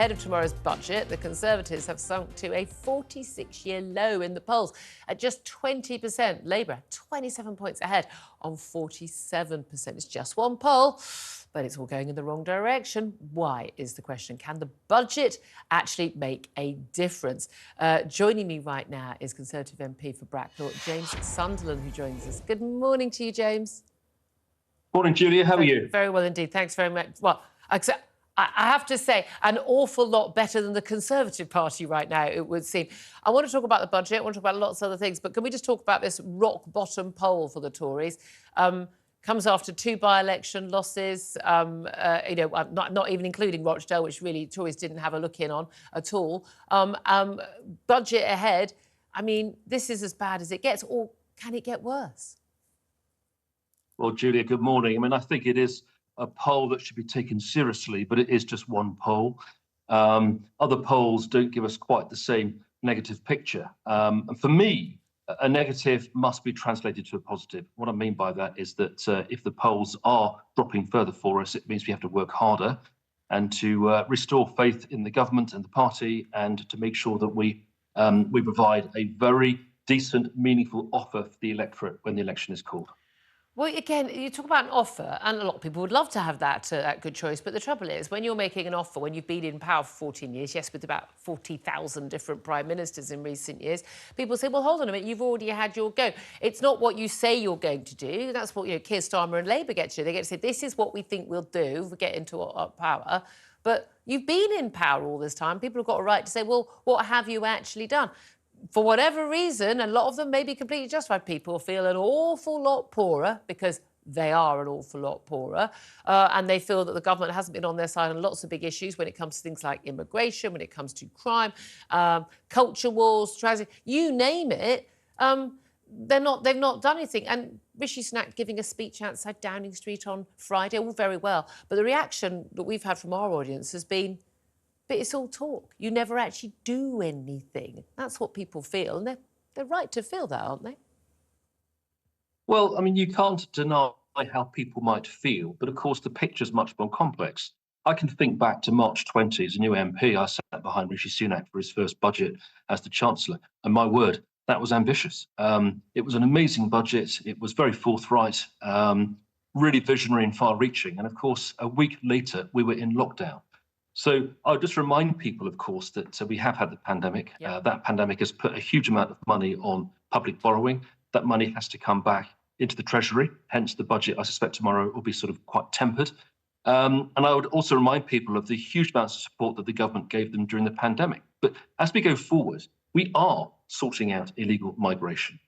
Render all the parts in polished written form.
ahead of tomorrow's budget, the Conservatives have sunk to a 46-year low in the polls at just 20%. Labour 27 points ahead on 47%. It's just one poll, but it's all going in the wrong direction. Why is the question? Can the budget actually make a difference? Joining me right now is Conservative MP for Bracknell, James Sunderland, who joins us. Good morning to you, James. Morning, Julia. How are you? Very well indeed. Thanks very much. Well, I have to say, an awful lot better than the Conservative Party right now, it would seem. I want to talk about the budget. I want to talk about lots of other things. But can we just talk about this rock-bottom poll for the Tories? Comes after two by-election losses, not even including Rochdale, which really Tories didn't have a look in on at all. Budget ahead. I mean, this is as bad as it gets, or can it get worse? Well, Julia, good morning. I mean, I think it is a poll that should be taken seriously, but it is just one poll. Other polls don't give us quite the same negative picture. And for me, a negative must be translated to a positive. What I mean by that is that if the polls are dropping further for us, it means we have to work harder and to restore faith in the government and the party, and to make sure that we provide a very decent, meaningful offer for the electorate when the election is called. Well, again, you talk about an offer, and a lot of people would love to have that good choice. But the trouble is, when you're making an offer, when you've been in power for 14 years, yes, with about 40,000 different prime ministers in recent years, people say, well, hold on a minute, you've already had your go. It's not what you say you're going to do. That's what Keir Starmer and Labour get to do. They get to say, this is what we think we'll do if we get into our power. But you've been in power all this time. People have got a right to say, well, what have you actually done? For whatever reason, a lot of them may be completely justified, people feel an awful lot poorer because they are an awful lot poorer, and they feel that the government hasn't been on their side on lots of big issues when it comes to things like immigration, when it comes to crime, culture wars, tragedy, you name it. They've not done anything. And Rishi Sunak giving a speech outside Downing Street on Friday, all very well. But the reaction that we've had from our audience has been, but it's all talk. You never actually do anything. That's what people feel. And they're right to feel that, aren't they? Well, I mean, you can't deny how people might feel. But of course, the picture's much more complex. I can think back to March 20 as a new MP. I sat behind Rishi Sunak for his first budget as the Chancellor. And my word, that was ambitious. It was an amazing budget. It was very forthright, really visionary and far-reaching. And of course, a week later, we were in lockdown. So I'll just remind people, of course, that we have had the pandemic. Yep. That pandemic has put a huge amount of money on public borrowing. That money has to come back into the Treasury. Hence, the budget, I suspect, tomorrow will be sort of quite tempered. And I would also remind people of the huge amounts of support that the government gave them during the pandemic. But as we go forward, we are sorting out illegal migration.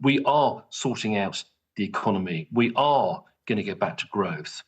We are sorting out the economy. We are going to get back to growth.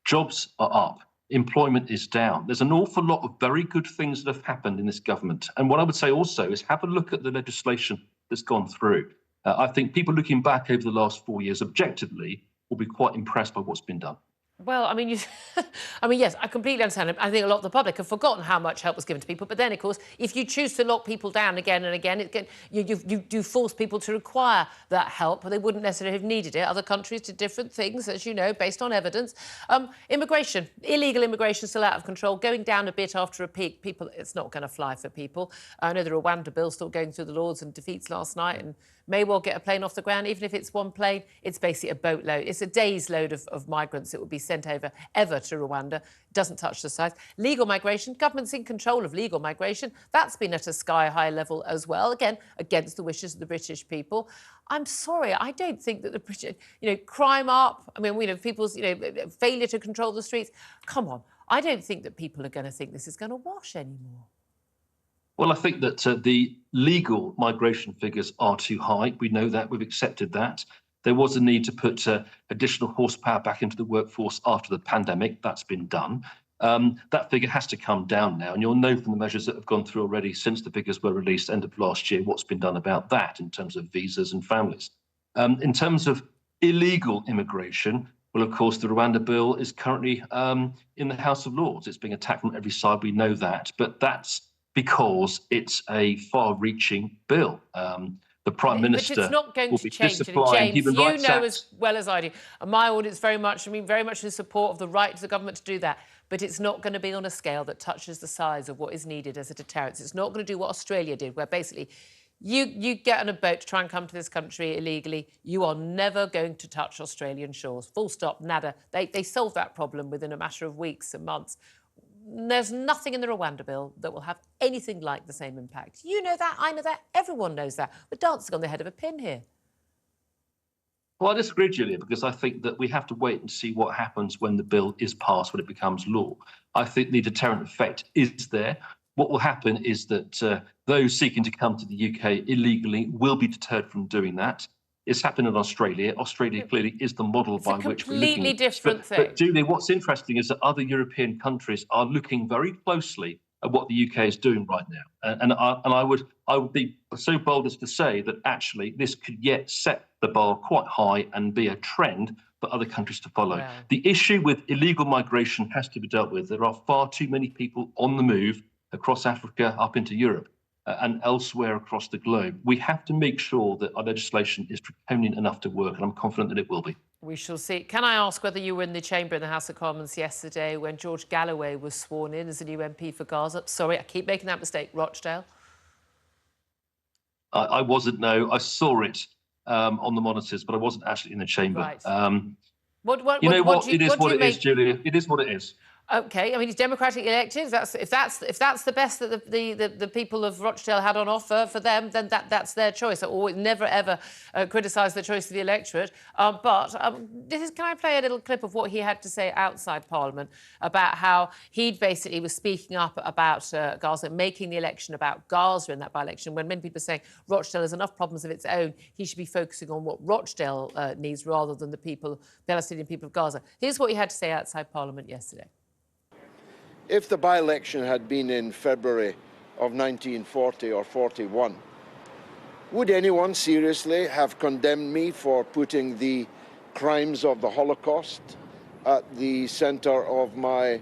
Jobs are up. Employment is down. There's an awful lot of very good things that have happened in this government. And what I would say also is have a look at the legislation that's gone through. I think people looking back over the last 4 years objectively will be quite impressed by what's been done. Well, I mean, yes, I completely understand it. I think a lot of the public have forgotten how much help was given to people. But then, of course, if you choose to lock people down again and again, you do force people to require that help. They wouldn't necessarily have needed it. Other countries did different things, as you know, based on evidence. Immigration, illegal immigration still out of control, going down a bit after a peak. People, it's not going to fly for people. I know the Rwanda bill still going through the Lords and defeats last night, and may well get a plane off the ground. Even if it's one plane, it's basically a boatload. It's a day's load of migrants that would be sent ever to Rwanda. Doesn't touch the sides. Legal migration, government's in control of legal migration. That's been at a sky-high level as well, again, against the wishes of the British people. I'm sorry, I don't think that the British, crime up, I mean, people's, failure to control the streets. Come on, I don't think that people are going to think this is going to wash anymore. Well, I think that the legal migration figures are too high. We know that. We've accepted that. There was a need to put additional horsepower back into the workforce after the pandemic. That's been done. That figure has to come down now. And you'll know from the measures that have gone through already since the figures were released end of last year what's been done about that in terms of visas and families. In terms of illegal immigration, well, of course, the Rwanda bill is currently in the House of Lords. It's being attacked from every side. We know that. But that's because it's a far-reaching bill. The Prime Minister it's not going will to be change. disapplying James, Human Rights you know Act. as well as I do, and my audience very much in support of the right of the government to do that. but it's not going to be on a scale that touches the size of what is needed as a deterrence. It's not going to do what Australia did, where basically you get on a boat to try and come to this country illegally, you are never going to touch Australian shores. Full stop, nada. They solved that problem within a matter of weeks and months. There's nothing in the Rwanda bill that will have anything like the same impact. You know that, I know that, everyone knows that. We're dancing on the head of a pin here. Well, I disagree, Julia, because I think that we have to wait and see what happens when the bill is passed, when it becomes law. I think the deterrent effect is there. What will happen is that those seeking to come to the UK illegally will be deterred from doing that. It's happened in Australia. Australia clearly is the model by which we're looking at. It's a completely different thing. But Julia, what's interesting is that other European countries are looking very closely at what the UK is doing right now. And I would be so bold as to say that actually this could yet set the bar quite high and be a trend for other countries to follow. Wow. The issue with illegal migration has to be dealt with. There are far too many people on the move across Africa, up into Europe, and elsewhere across the globe. We have to make sure that our legislation is draconian enough to work, and I'm confident that it will be. We shall see. Can I ask whether you were in the chamber in the House of Commons yesterday when George Galloway was sworn in as a new MP for Gaza? Sorry, I keep making that mistake. Rochdale? I wasn't, no. I saw it on the monitors, but I wasn't actually in the chamber. Right. It is what it is, Julia. It is what it is. OK, I mean, he's democratically elected. If that's the best that the people of Rochdale had on offer for them, then that's their choice. I always never ever criticise the choice of the electorate. Can I play a little clip of what he had to say outside Parliament about how he basically was speaking up about Gaza, making the election about Gaza in that by-election, when many people are saying Rochdale has enough problems of its own, he should be focusing on what Rochdale needs rather than the Palestinian people of Gaza. Here's what he had to say outside Parliament yesterday. If the by-election had been in February of 1940 or 41, would anyone seriously have condemned me for putting the crimes of the Holocaust at the centre of my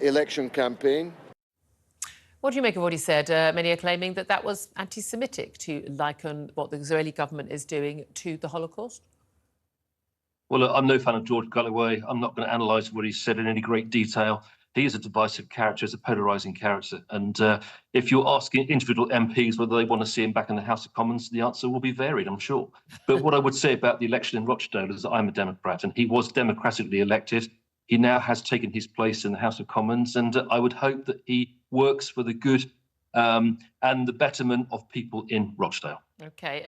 election campaign? What do you make of what he said? Many are claiming that that was anti-Semitic, to liken what the Israeli government is doing to the Holocaust. Well, look, I'm no fan of George Galloway. I'm not going to analyse what he said in any great detail. He is a divisive character, he's a polarising character. And if you're asking individual MPs whether they want to see him back in the House of Commons, the answer will be varied, I'm sure. But what I would say about the election in Rochdale is that I'm a Democrat, and he was democratically elected. He now has taken his place in the House of Commons, and I would hope that he works for the good and the betterment of people in Rochdale. OK.